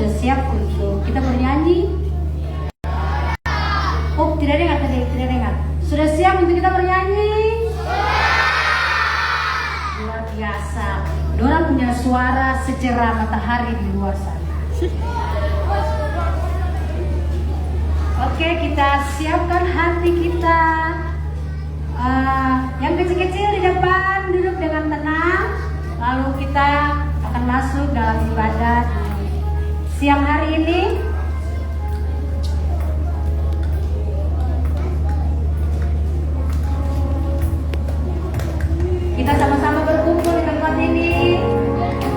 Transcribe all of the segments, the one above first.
sudah siap untuk kita bernyanyi? Oh, tidak dengar tadi, tidak dengar. Sudah siap untuk kita bernyanyi? Luar biasa. Dorang punya suara secerah matahari di luar sana. Oke, kita siapkan hati kita. Yang kecil-kecil di depan duduk dengan tenang. Lalu kita akan masuk dalam ibadat siang hari ini. Kita sama-sama berkumpul di tempat ini.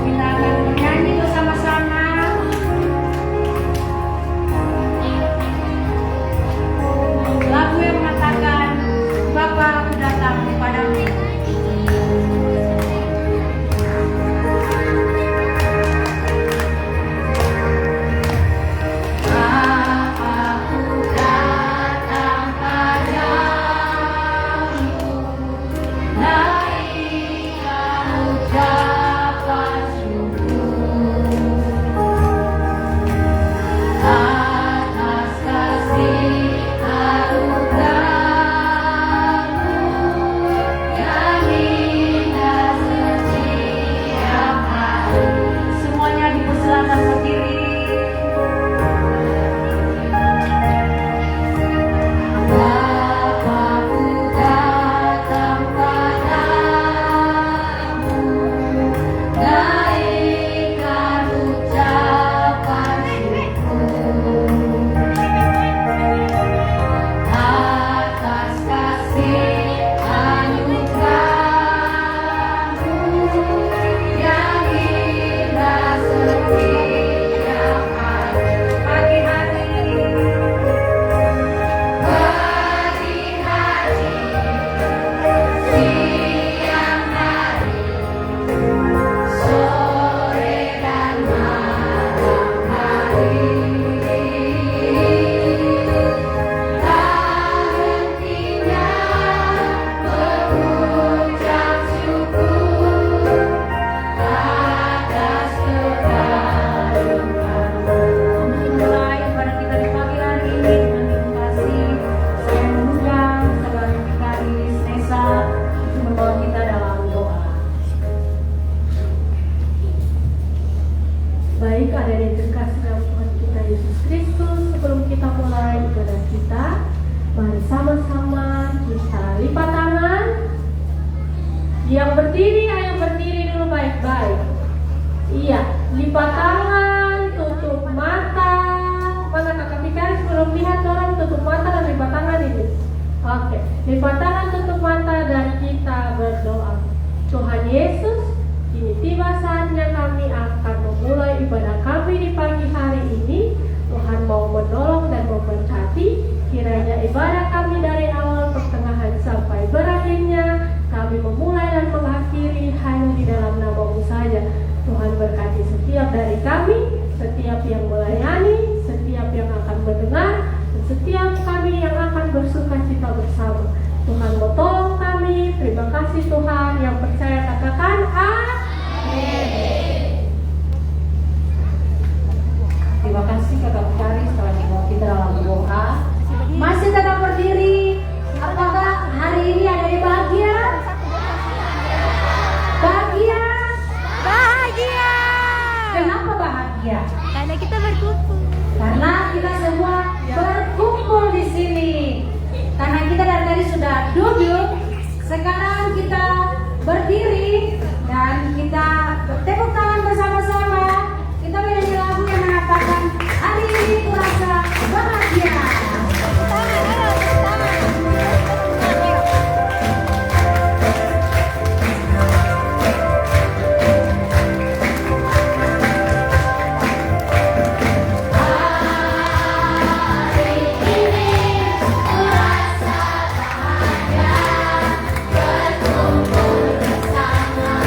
Kita akan bernyanyi bersama-sama. Lagu yang mengatakan Bapa datang kepadamu. Baik, ada yang terkasih dalam Tuhan kita Yesus Kristus. Sebelum kita mulai ibadah kita, mari sama-sama kita lipat tangan. Yang berdiri, ayo berdiri dulu baik-baik. Iya, lipat tangan, tutup mata. Mana kakak Pikari sebelum lihat orang tutup mata dan lipat tangan ini. Oke, lipat tangan, tutup mata dan kita berdoa. Tuhan Yesus, kini tiba saatnya kami akan memulai ibadah kami di pagi hari ini. Tuhan mau menolong dan memberkati. Kiranya ibadah kami dari awal pertengahan sampai berakhirnya, kami memulai dan mengakhiri hanya di dalam nama-Mu saja. Tuhan berkati setiap dari kami, setiap yang melayani, setiap yang akan mendengar, dan setiap kami yang akan bersuka cita bersama. Tuhan mau tolong kami. Terima kasih Tuhan. Yang percaya katakan amin. Terima kasih Kakak Pikari setelah membawa kita dalam doa. Masih tetap berdiri. Apakah hari ini ada yang bahagia? Bahagia? Bahagia. Kenapa bahagia? Karena kita berkumpul. Karena kita semua berkumpul di sini. Karena kita dari tadi sudah duduk, sekarang kita berdiri dan kita bertepuk tangan bersama-sama. Kita menyanyi lagu yang mengatakan hari ini kurasa bahagia. Berkumpul bersama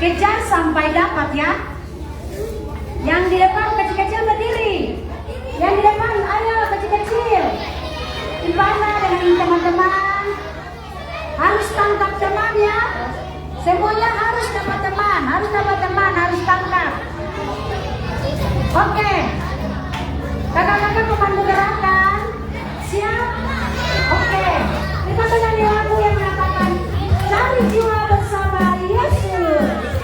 kejar sampai dapat ya. Yang di depan kecil-kecil berdiri. Yang di depan ayo kecil-kecil. Ivana dengan teman-teman harus tangkap teman ya. Semuanya harus dapat teman, harus tangkap. Oke. Kakak-kakak pemandu gerakan siap? Oke. Kita menyanyi lagu yang mengatakan cari jiwa bersama Yesus.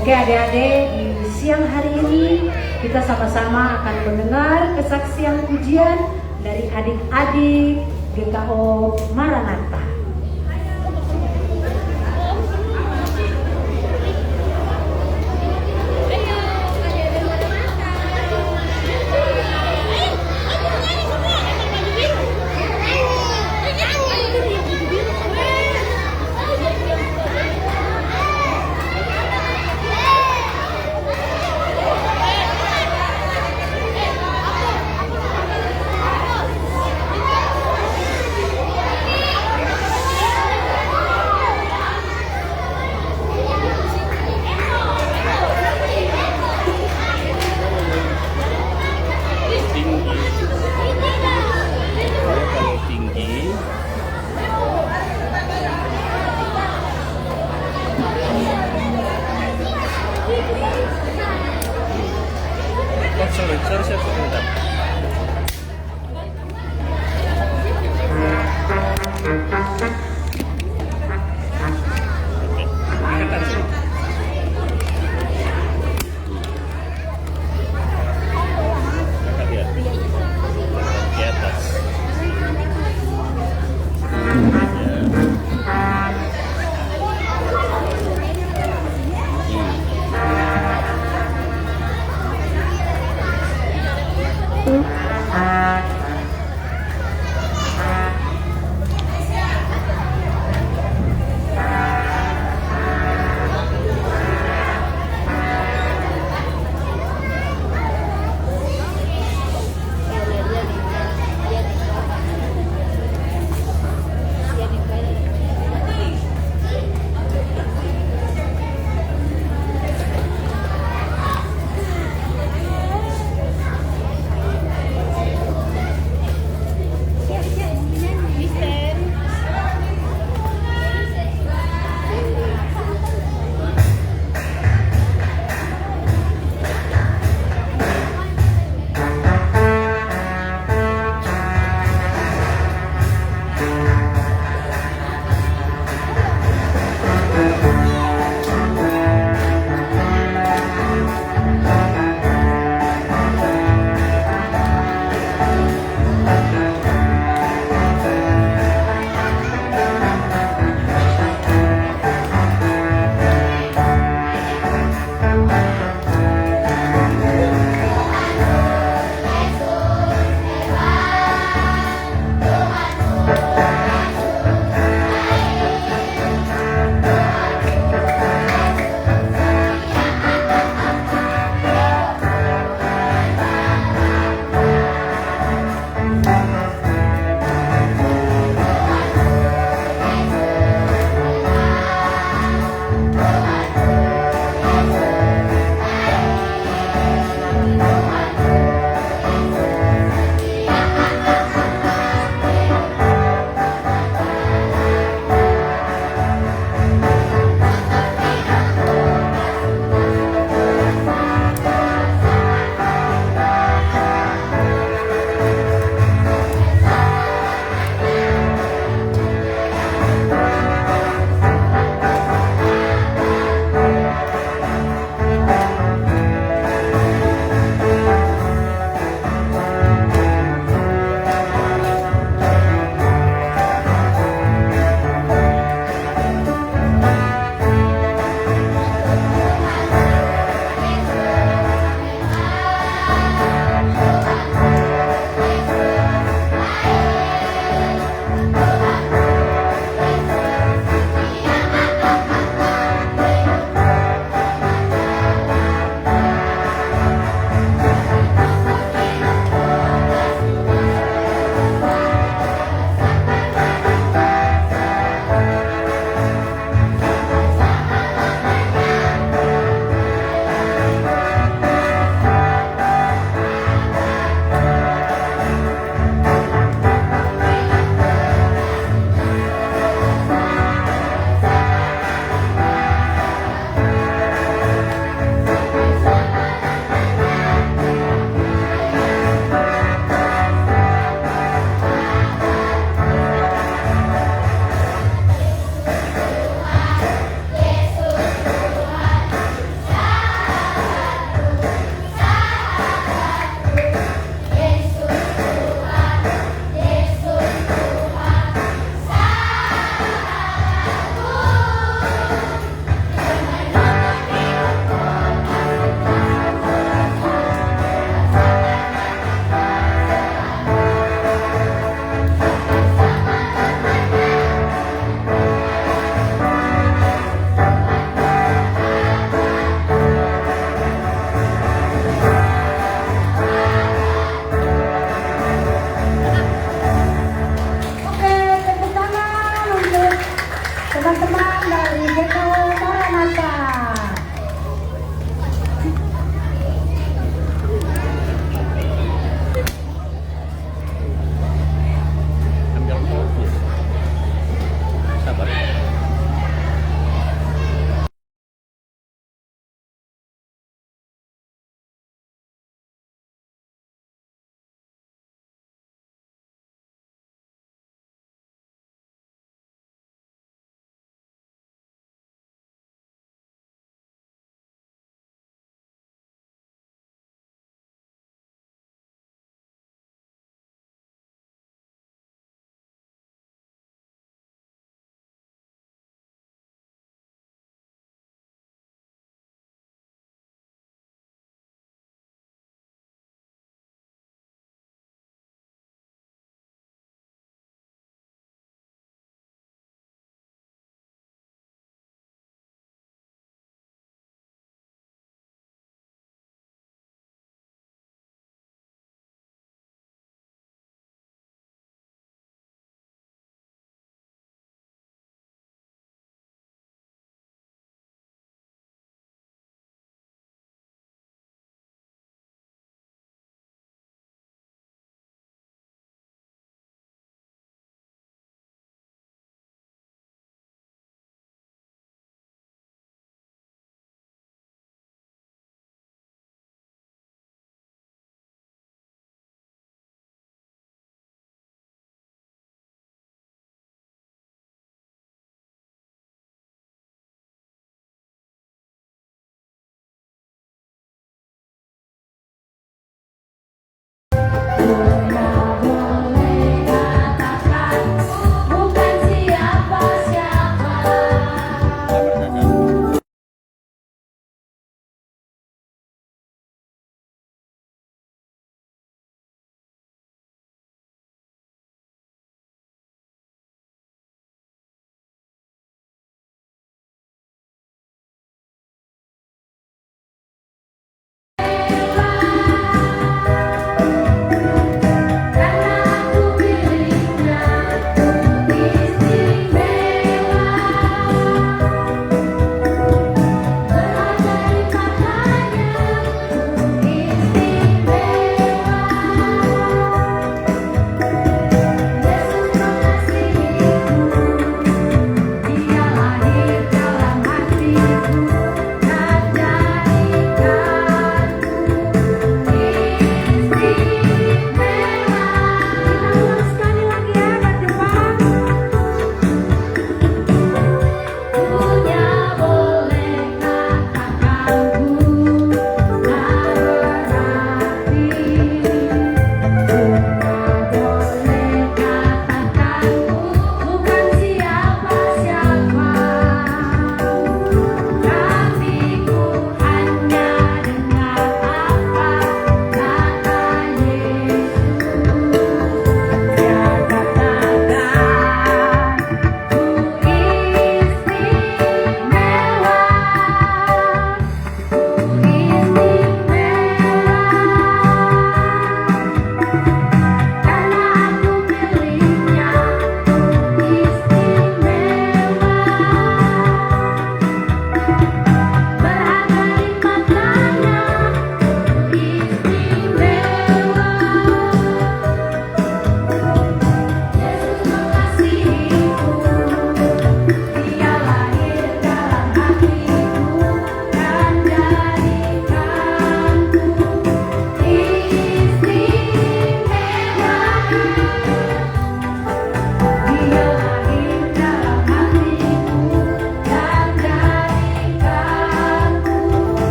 Oke adik-adik, di siang hari ini kita sama-sama akan mendengar kesaksian pujian dari adik-adik GKO Maranatha.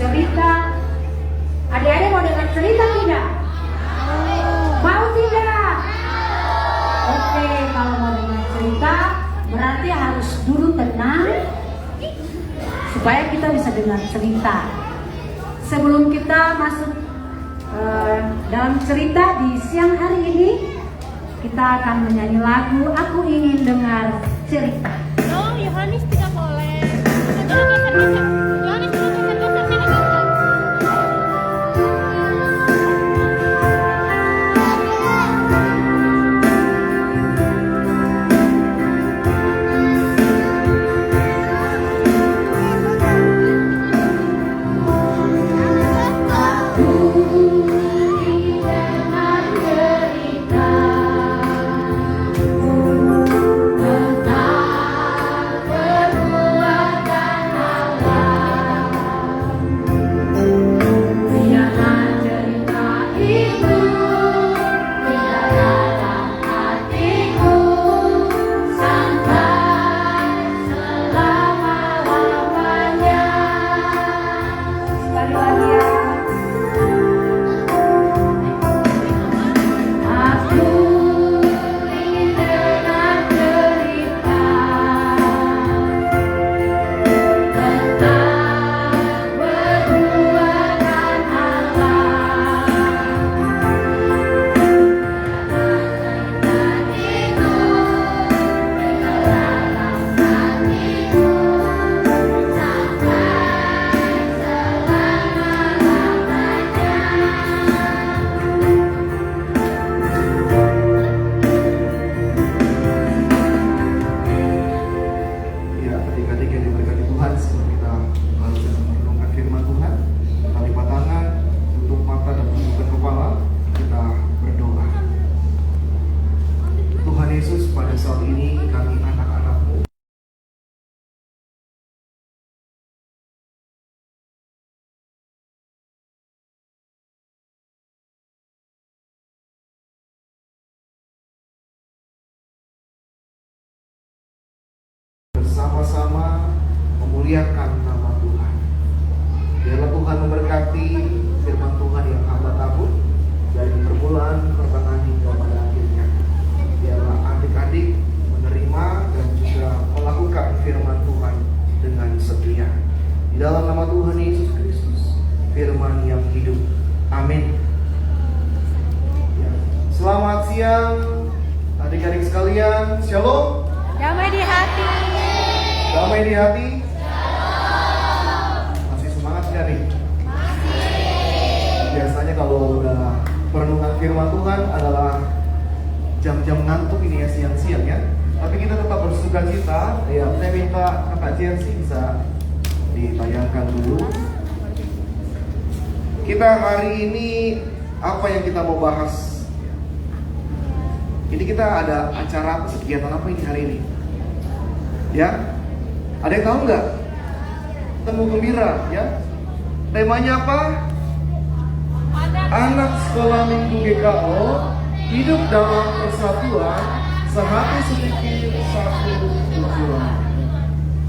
cerita. Adik-adik mau dengar cerita tidak? Mau tidak? Oke, kalau mau dengar cerita berarti harus dulu tenang supaya kita bisa dengar cerita. Sebelum kita masuk dalam cerita di siang hari ini, kita akan menyanyi lagu Aku Ingin Dengar Cerita. No, Yohanes tidak boleh. Yohanes tidak bisa dengar. Bersama-sama memuliakan nama Tuhan. Biarlah Tuhan memberkati firman Tuhan yang hamba tabur dari permulaan, pertengahan hingga pada akhirnya. Biarlah adik-adik menerima dan juga melakukan firman Tuhan dengan setia. Di dalam nama Tuhan Yesus Kristus, firman yang hidup. Amin. Ya. Selamat siang adik-adik sekalian. Shalom. Damai di hati. Damai di hati. Masih semangat gak nih? Biasanya kalau udah perenungan firman Tuhan adalah jam-jam ngantuk ini ya, siang-siang ya. Tapi kita tetap bersuka cita. Ya, saya minta Kakak Jensi bisa ditayangkan dulu. Kita hari ini apa yang kita mau bahas? Ini kita ada acara apa, kegiatan apa ini hari ini? Ya, ada yang tahu nggak? Temu gembira, ya. Temanya apa? Anak sekolah minggu GKO hidup dalam persatuan, sehati sepikir, satu tujuan.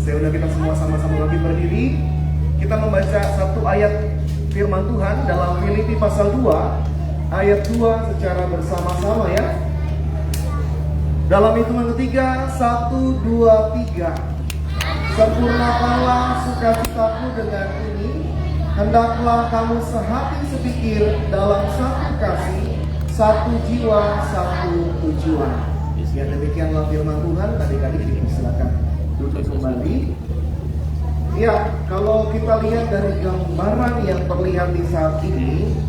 Saya undang kita semua sama-sama lagi berdiri. Kita membaca satu ayat firman Tuhan dalam Filipi pasal 2 ayat 2 secara bersama-sama ya. Dalam hitungan ketiga, 1, 2, 3. Sempurnakanlah sukacitaku dengan ini. Hendaklah kamu sehati sepikir dalam satu kasih, satu jiwa, satu tujuan. Ya, demikianlah firman Tuhan. Adik-adik silakan duduk kembali. Ya, kalau kita lihat dari gambaran yang terlihat di saat ini,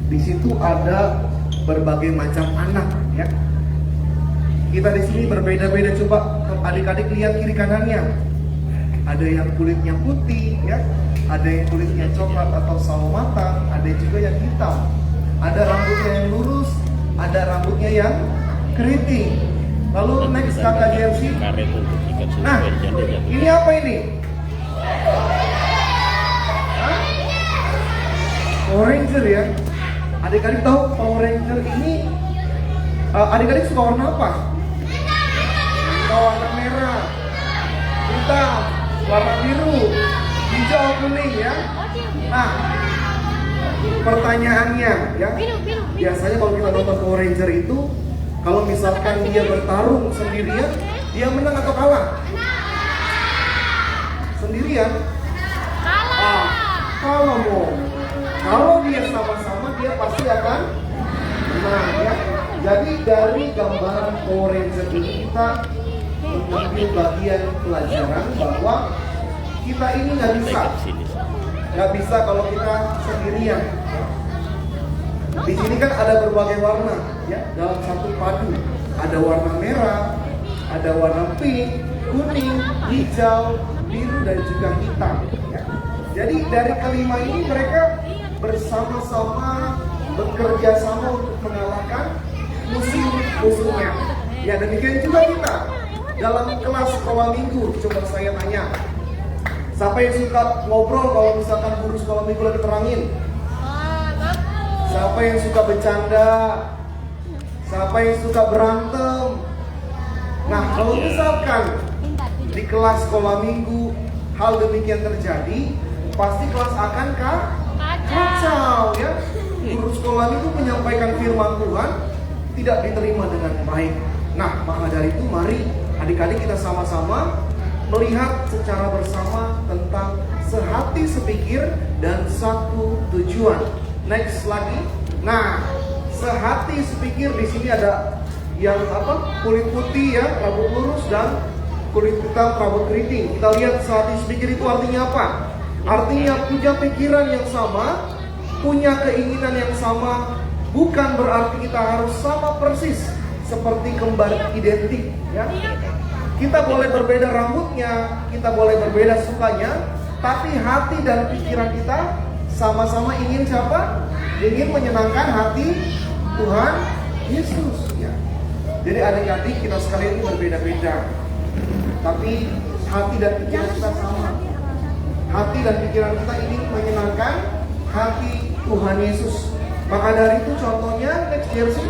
di situ ada berbagai macam anak ya. Kita di sini berbeda-beda, coba adik-adik lihat kiri kanannya. Ada yang kulitnya putih ya, ada yang kulitnya coklat atau sawo matang, ada juga yang hitam. Ada rambutnya yang lurus, ada rambutnya yang keriting. Lalu next kakak Jersey. Nah, ini apa ini? Hah? Power Ranger ya. Adik-adik tahu Power Ranger ini adik-adik suka warna apa? Warna merah, hitam, warna biru, hijau, kuning ya. Nah, pertanyaannya ya, biasanya kalau kita nonton Power Ranger itu, kalau misalkan dia bertarung sendirian, dia menang atau kalah? Sendirian? Kalau dia sama-sama, dia pasti akan menang ya. Jadi dari gambaran Power Ranger ini kita mengambil bagian pelajaran bahwa kita ini nggak bisa kalau kita sendirian. Di sini kan ada berbagai warna ya dalam satu padu. Ada warna merah, ada warna pink, kuning, hijau, biru dan juga hitam. Ya. Jadi dari kelima ini mereka bersama-sama bekerja sama untuk mengalahkan musuh-musuhnya. Ya demikian juga kita dalam kelas sekolah minggu. Coba saya tanya, siapa yang suka ngobrol kalau misalkan guru sekolah minggu lagi terangin? Siapa yang suka bercanda? Siapa yang suka berantem? Nah, kalau misalkan di kelas sekolah minggu hal demikian terjadi, pasti kelas akan kacau ya. Guru sekolah minggu menyampaikan firman Tuhan tidak diterima dengan baik. Nah, maka dari itu mari adik-adik kita sama-sama melihat secara bersama tentang sehati sepikir dan satu tujuan. Next lagi. Nah, sehati sepikir di sini ada yang kulit putih ya, rambut lurus dan kulit hitam, rambut keriting. Kita lihat sehati sepikir itu artinya apa? Artinya punya pikiran yang sama, punya keinginan yang sama. Bukan berarti kita harus sama persis seperti kembar identik ya. Kita boleh berbeda rambutnya, kita boleh berbeda sukanya, tapi hati dan pikiran kita sama-sama ingin siapa? Ingin menyenangkan hati Tuhan Yesus ya. Jadi adik-adik kita sekalian ini berbeda-beda, tapi hati dan pikiran kita sama. Hati dan pikiran kita ingin menyenangkan hati Tuhan Yesus. Maka dari itu contohnya next jersey.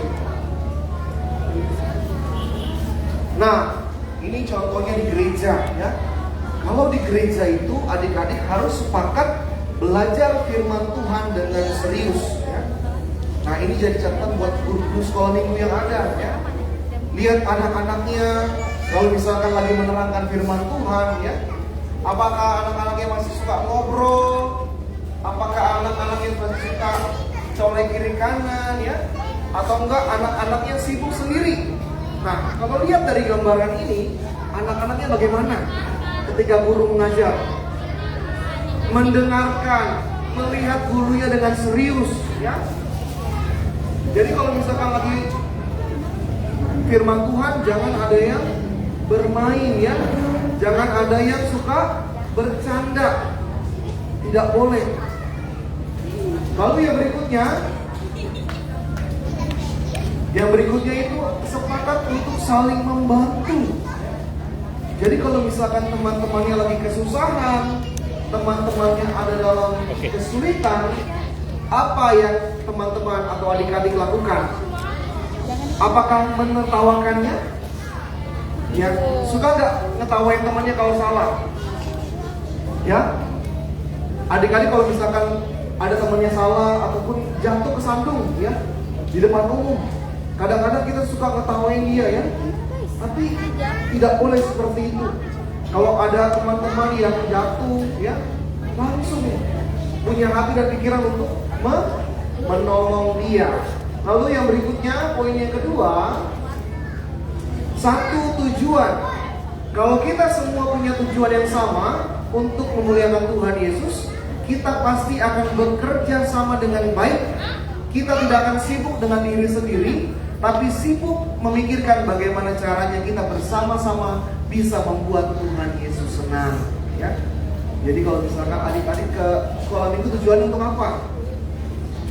Nah, ini contohnya di gereja ya. Kalau di gereja itu adik-adik harus sepakat belajar firman Tuhan dengan serius ya. Nah, ini jadi catatan buat guru-guru sekolah minggu yang ada ya. Lihat anak-anaknya kalau misalkan lagi menerangkan firman Tuhan ya. Apakah anak-anaknya masih suka ngobrol? Apakah anak-anaknya masih suka colek kiri kanan ya? Atau enggak anak-anaknya sibuk sendiri? Nah, kalau lihat dari gambaran ini, anak-anaknya bagaimana ketika guru mengajar? Mendengarkan, melihat gurunya dengan serius ya. Jadi kalau misalkan lagi firman Tuhan, jangan ada yang bermain ya. Jangan ada yang suka bercanda. Tidak boleh. Lalu yang berikutnya itu sepakat untuk saling membantu. Jadi kalau misalkan teman-temannya lagi kesusahan, teman-temannya ada dalam kesulitan, apa yang teman-teman atau adik-adik lakukan? Apakah menertawakannya? Ya, suka nggak ngetawain temannya kalau salah? Ya, adik-adik kalau misalkan ada temannya salah ataupun jatuh kesandung ya di depan umum, kadang-kadang kita suka ngetawain dia ya. Tapi tidak boleh seperti itu. Kalau ada teman-teman yang jatuh ya, langsung punya hati dan pikiran untuk menolong dia. Lalu yang berikutnya, poin yang kedua, satu tujuan. Kalau kita semua punya tujuan yang sama untuk memuliakan Tuhan Yesus, kita pasti akan bekerja sama dengan baik. Kita tidak akan sibuk dengan diri sendiri, tapi sibuk memikirkan bagaimana caranya kita bersama-sama bisa membuat Tuhan Yesus senang ya. Jadi kalau misalkan adik-adik ke sekolah minggu, tujuannya untuk apa?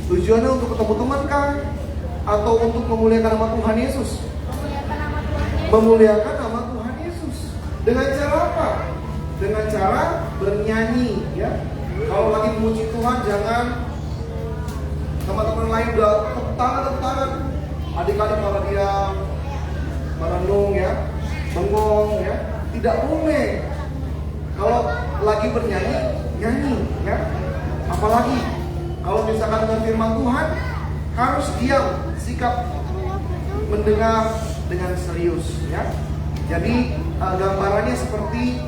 Tujuannya untuk ketemu teman kah? Atau untuk memuliakan nama Tuhan Yesus? Memuliakan nama Tuhan Yesus. Dengan cara apa? Dengan cara bernyanyi ya. Kalau lagi memuji Tuhan, jangan teman-teman lain udah tepuk tangan. Adik-adik kalau dia merenung ya, bengong ya, tidak boleh. Kalau lagi bernyanyi, nyanyi ya. Apalagi kalau misalkan dengan firman Tuhan, harus diam, sikap mendengar dengan serius ya. Jadi gambarannya seperti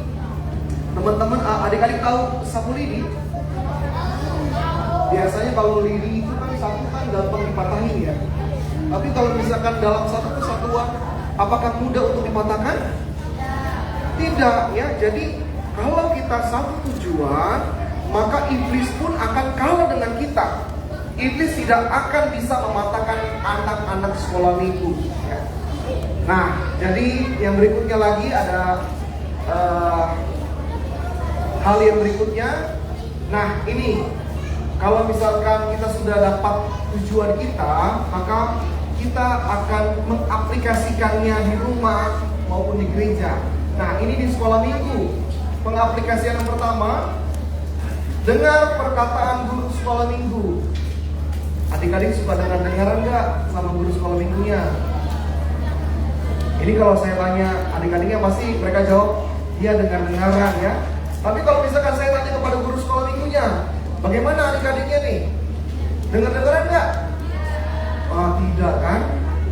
teman-teman, adik-adik tahu sapu lidi? Biasanya kalau lidi itu kan sapu kan gampang dipatahin ya. Tapi kalau misalkan dalam satu kesatuan, apakah mudah untuk dipatahkan? Tidak ya. Jadi kalau kita satu tujuan, maka iblis pun akan kalah dengan kita. Iblis tidak akan bisa mematahkan anak-anak sekolah minggu ya. Nah, jadi yang berikutnya lagi ada hal yang berikutnya. Nah, ini kalau misalkan kita sudah dapat tujuan kita, maka kita akan mengaplikasikannya di rumah maupun di gereja. Nah, ini di sekolah minggu. Pengaplikasian yang pertama, dengar perkataan guru sekolah minggu. Adik-adik suka dengar-dengaran nggak sama guru sekolah minggunya? Ini kalau saya tanya adik-adiknya pasti mereka jawab, dia dengar-dengaran ya. Tapi kalau misalkan saya tanya kepada guru sekolah minggunya, bagaimana adik-adiknya nih? Dengar-dengaran nggak? Ah, tidak kan?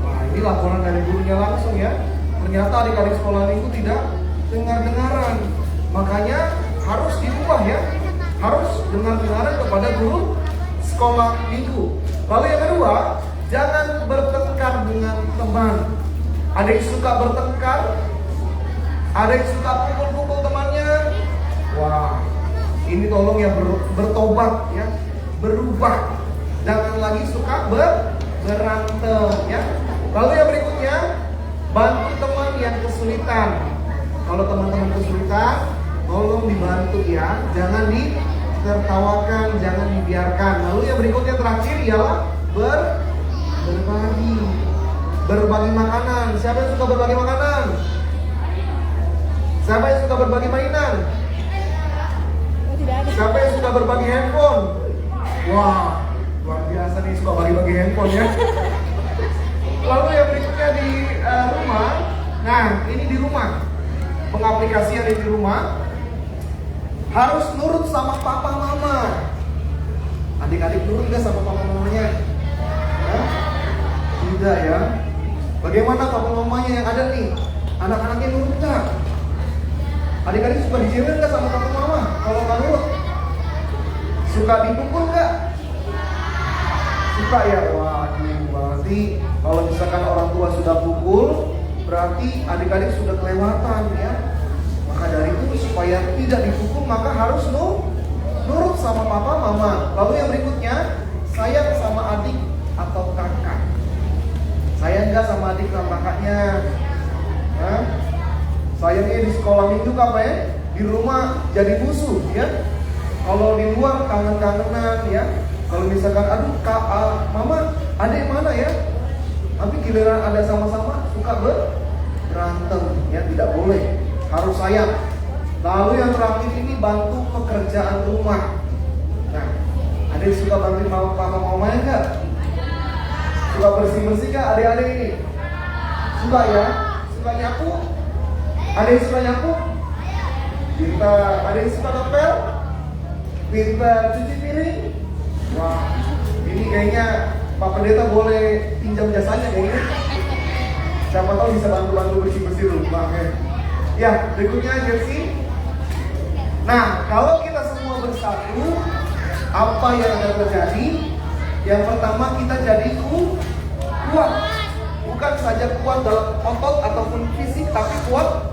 Wah, ini laporan dari gurunya langsung ya. Ternyata adik-adik sekolah minggu tidak dengar-dengaran. Makanya harus diubah ya. Harus dengar-dengaran kepada guru sekolah minggu. Lalu yang kedua, jangan bertengkar dengan teman. Ada yang suka bertengkar, ada yang suka pukul-pukul temannya. Wah, ini tolong ya bertobat ya, berubah. Jangan lagi suka berantem ya. Lalu yang berikutnya, bantu teman yang kesulitan. Kalau teman-teman kesulitan, tolong dibantu ya. Jangan ditertawakan, jangan dibiarkan. Lalu yang berikutnya terakhir ialah berbagi makanan. Siapa yang suka berbagi makanan? Siapa yang suka berbagi mainan? Siapa yang suka berbagi handphone? Wah, luar biasa nih suka bagi-bagi handphone ya. Lalu yang berikutnya di rumah. Nah, ini di rumah. Pengaplikasian di rumah harus nurut sama papa mama. Adik-adik nurut gak sama papa mamanya? Hah? Tidak ya. Bagaimana papa mamanya yang ada nih? Anak-anaknya nurut gak? Adik-adik suka dijewer gak sama papa mama? Kalau gak nurut, suka dipukul gak? Suka ya? Waduh, berarti kalau misalkan orang tua sudah pukul, berarti adik-adik sudah kelewatan ya. Maka dari itu supaya tidak dipukul, maka harus nurut sama papa mama. Lalu yang berikutnya, sayang sama adik atau kakak. Sayang gak sama adik sama kakaknya? Hah? Sayangnya di sekolah minggu apa ya? Di rumah jadi musuh ya. Kalau di luar kangen-kangenan ya. Kalau misalkan aduh kak, mama, adik mana ya? Tapi giliran ada sama-sama suka berantem ya, tidak boleh. Harus sayang. Lalu yang terakhir ini bantu pekerjaan rumah. Nah, ada yang suka bantuin papa mamanya enggak? Suka bersih-bersih enggak adik-adik ini? Suka ya? Suka nyapu? Ada yang suka nyapu? Pintar. Ada yang suka ngepel? Pintar cuci piring? Wah, ini kayaknya Pak Pendeta boleh pinjam jasanya kayaknya. Siapa tahu bisa bantu-bantu bersih-bersih rumah ya. Ya, berikutnya Jersey. Nah, kalau kita semua bersatu, apa yang akan terjadi? Yang pertama kita jadi kuat. Bukan saja kuat dalam otot ataupun fisik, tapi kuat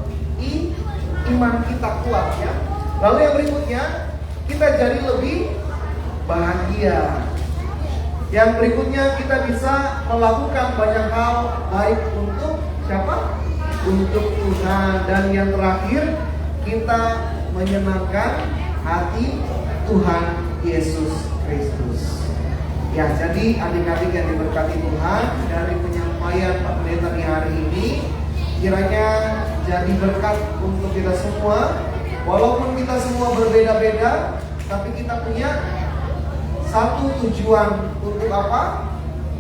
iman kita kuat ya. Lalu yang berikutnya, kita jadi lebih bahagia. Yang berikutnya kita bisa melakukan banyak hal baik untuk siapa? Untuk Tuhan. Dan yang terakhir, kita menyenangkan hati Tuhan Yesus Kristus. Ya, jadi adik-adik yang diberkati Tuhan, dari penyampaian Pak Pendeta di hari ini, kiranya jadi berkat untuk kita semua. Walaupun kita semua berbeda-beda, tapi kita punya satu tujuan. Untuk apa?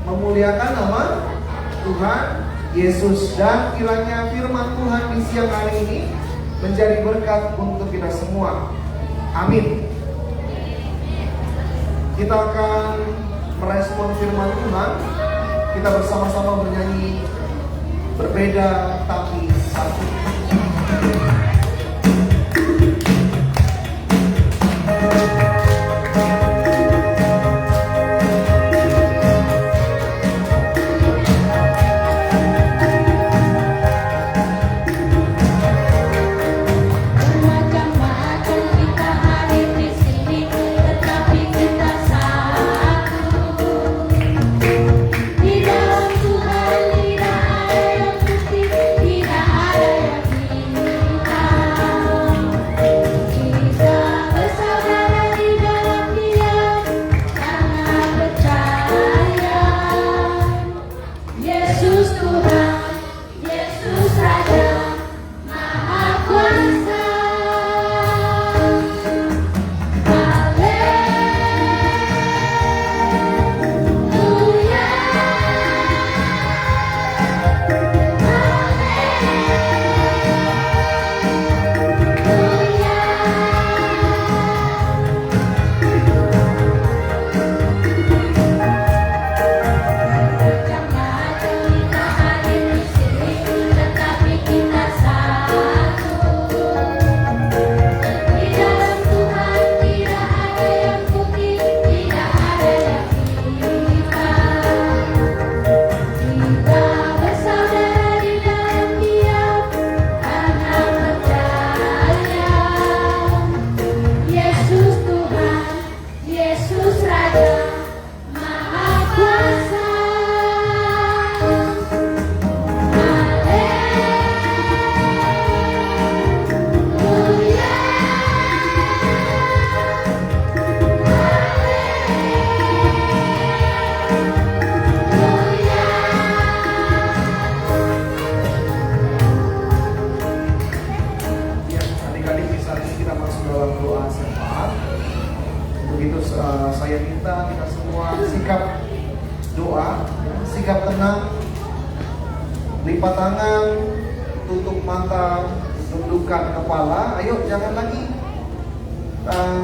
Memuliakan nama Tuhan Yesus. Dan kiranya firman Tuhan di siang hari ini menjadi berkat untuk kita semua. Amin. Kita akan merespon firman Tuhan. Kita bersama-sama bernyanyi berbeda tapi satu. Bermacam-macam kita hadir di sini, tetapi kita satu. Di dalam Tuhan tidak ada yang putih, tidak ada yang hitam. Kita bersaudara di dalam Dia karena percaya. Yesus Tuhan, Yesus Raja, Maha Kuasa. Haleluya. Macam-macam kita hadir di sini, tetapi kita satu. Di dalam Tuhan tidak ada yang putih, tidak ada yang hitam. Kita bersaudara di dalam Dia karena percaya. Yesus Tuhan, Yesus Raja, Maha Kuasa. Haleluya. Ya, adik-adik bisa kita masuk dalam doa syafaat. Begitu saya minta kita semua sikap doa, sikap tenang, lipat tangan, tutup mata, tundukkan kepala. Ayo jangan lagi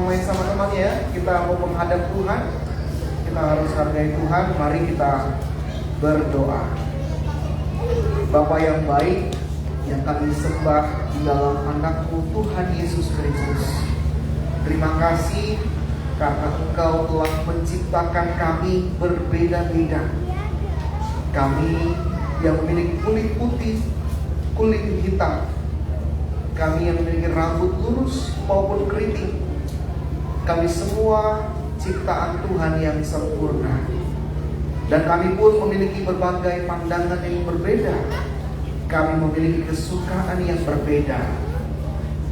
main sama temannya ya. Kita mau menghadap Tuhan, kita harus hargai Tuhan. Mari kita berdoa. Bapa yang baik, yang kami sembah di dalam anak-Mu Tuhan Yesus Kristus. Terima kasih karena Engkau telah menciptakan kami berbeda-beda. Kami yang memiliki kulit putih, kulit hitam. Kami yang memiliki rambut lurus maupun keriting. Kami semua ciptaan Tuhan yang sempurna. Dan kami pun memiliki berbagai pandangan yang berbeda. Kami memiliki kesukaan yang berbeda.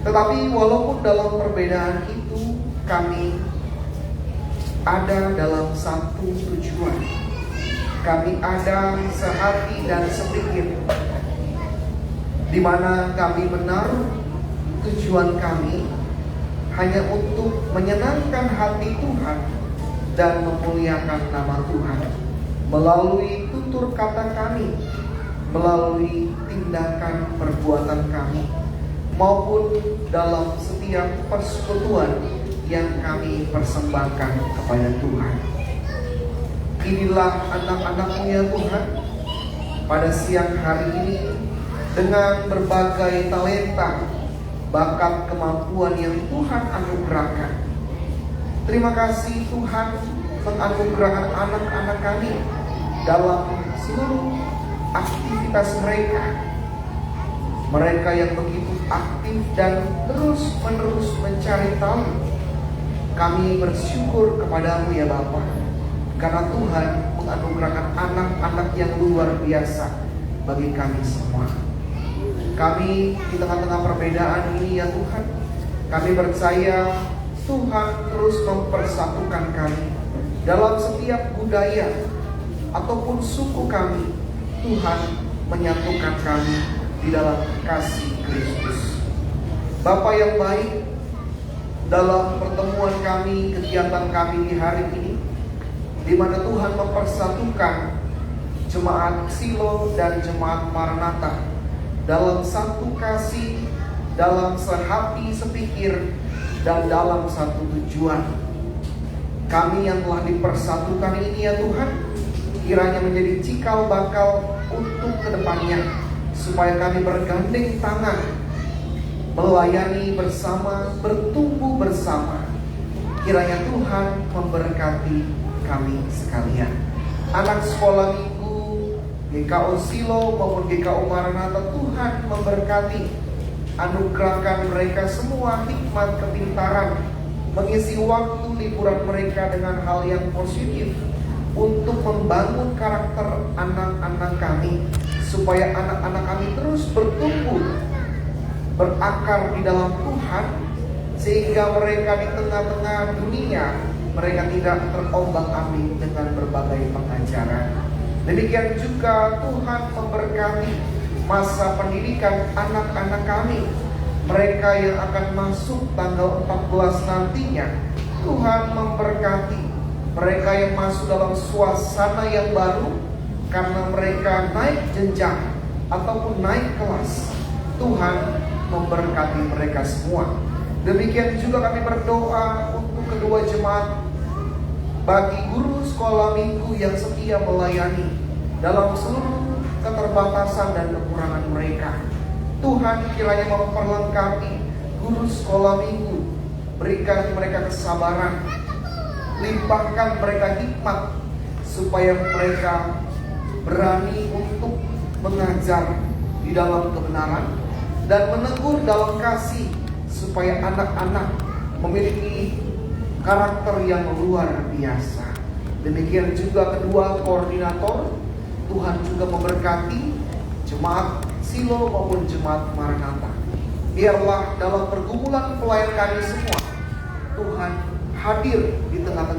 Tetapi walaupun dalam perbedaan itu kami ada dalam satu tujuan. Kami ada sehati dan sepikir, di mana kami menaruh tujuan kami hanya untuk menyenangkan hati Tuhan dan memuliakan nama Tuhan melalui tutur kata kami, melalui tindakan perbuatan kami, maupun dalam setiap persekutuan yang kami persembahkan kepada Tuhan. Inilah anak-anak-Mu ya Tuhan, pada siang hari ini dengan berbagai talenta, bakat, kemampuan yang Tuhan anugerahkan. Terima kasih Tuhan menganugerahkan anak-anak kami dalam seluruh aktivitas mereka. Mereka yang begitu aktif dan terus-menerus mencari tahu. Kami bersyukur kepadamu ya Bapa, karena Tuhan menganugerahkan anak-anak yang luar biasa bagi kami semua. Kami di tengah-tengah perbedaan ini ya Tuhan, kami percaya Tuhan terus mempersatukan kami dalam setiap budaya ataupun suku kami. Tuhan menyatukan kami di dalam kasih Kristus. Bapa yang baik, dalam pertemuan kami, kegiatan kami di hari ini, di mana Tuhan mempersatukan jemaat Silo dan jemaat Maranatha dalam satu kasih, dalam sehati sepikir, dan dalam satu tujuan. Kami yang telah dipersatukan ini ya Tuhan, kiranya menjadi cikal bakal untuk kedepannya, supaya kami bergandeng tangan, melayani bersama, bertumbuh bersama. Kiranya Tuhan memberkati kami sekalian. Anak sekolah minggu, GKO Silo maupun GKO Maranatha, Tuhan memberkati. Anugerahkan mereka semua hikmat kepintaran, mengisi waktu liburan mereka dengan hal yang positif, untuk membangun karakter anak-anak kami, supaya anak-anak kami terus bertumbuh, berakar di dalam Tuhan, sehingga mereka di tengah-tengah dunia, mereka tidak terombang-ambing dengan berbagai pengajaran. Demikian juga Tuhan memberkati masa pendidikan anak-anak kami, mereka yang akan masuk tanggal 14 nantinya. Tuhan memberkati mereka yang masuk dalam suasana yang baru, karena mereka naik jenjang ataupun naik kelas. Tuhan memberkati mereka semua. Demikian juga kami berdoa untuk kedua jemaat, bagi guru sekolah minggu yang setia melayani dalam seluruh keterbatasan dan kekurangan mereka. Tuhan kiranya memperlengkapi guru sekolah minggu, berikan mereka kesabaran, limpahkan mereka hikmat, supaya mereka berani untuk mengajar di dalam kebenaran dan menegur dalam kasih, supaya anak-anak memiliki karakter yang luar biasa. Demikian juga kedua koordinator, Tuhan juga memberkati jemaat Silo maupun jemaat Maranatha. Biarlah dalam pergumulan pelayan kami semua, Tuhan hadir di tengah-tengah